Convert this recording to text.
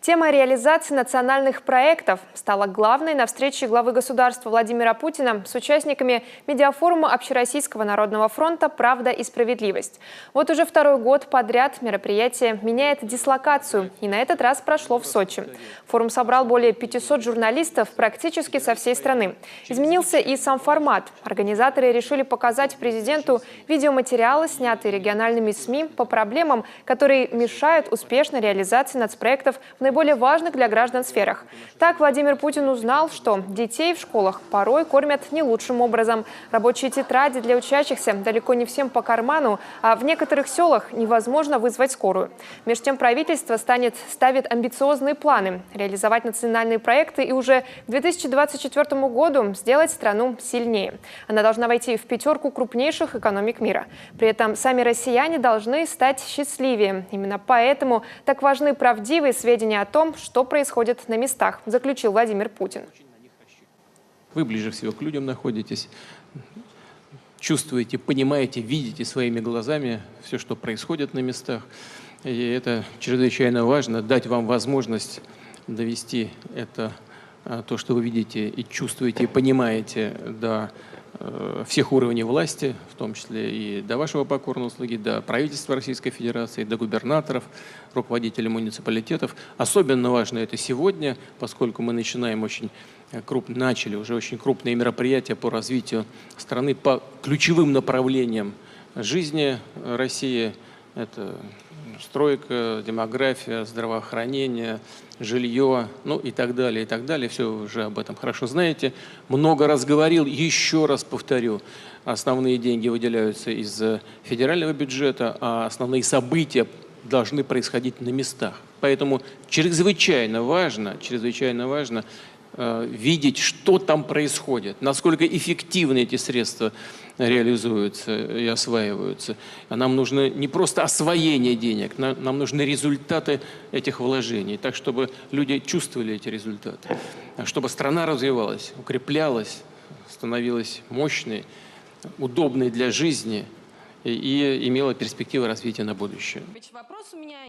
Тема реализации национальных проектов стала главной на встрече главы государства Владимира Путина с участниками медиафорума Общероссийского народного фронта «Правда и справедливость». Вот уже второй год подряд мероприятие меняет дислокацию, и на этот раз прошло в Сочи. Форум собрал более 500 журналистов практически со всей страны. Изменился и сам формат. Организаторы решили показать президенту видеоматериалы, снятые региональными СМИ, по проблемам, которые мешают успешной реализации нацпроектов в наиболее важных для граждан сферах. Так Владимир Путин узнал, что детей в школах порой кормят не лучшим образом. Рабочие тетради для учащихся далеко не всем по карману, а в некоторых селах невозможно вызвать скорую. Между тем правительство ставит амбициозные планы реализовать национальные проекты и уже к 2024 году сделать страну сильнее. Она должна войти в пятерку крупнейших экономик мира. При этом сами россияне должны стать счастливее. Именно поэтому так важны правдивые сведения о том, что происходит на местах, заключил Владимир Путин. Вы ближе всего к людям находитесь, чувствуете, понимаете, видите своими глазами все, что происходит на местах. И это чрезвычайно важно, дать вам возможность довести это, то, что вы видите и чувствуете, и понимаете, до всех уровней власти, в том числе и до вашего покорного слуги, до правительства Российской Федерации, до губернаторов, руководителей муниципалитетов. Особенно важно это сегодня, поскольку мы начинаем начали уже очень крупные мероприятия по развитию страны по ключевым направлениям жизни России. Это стройка, демография, здравоохранение, жилье, ну и так далее, и так далее. Все вы уже об этом хорошо знаете. Много раз говорил, еще раз повторю. Основные деньги выделяются из федерального бюджета, а основные события должны происходить на местах. Поэтому чрезвычайно важно видеть, что там происходит, насколько эффективно эти средства реализуются и осваиваются. А нам нужно не просто освоение денег, нам нужны результаты этих вложений, так чтобы люди чувствовали эти результаты, чтобы страна развивалась, укреплялась, становилась мощной, удобной для жизни и имела перспективы развития на будущее.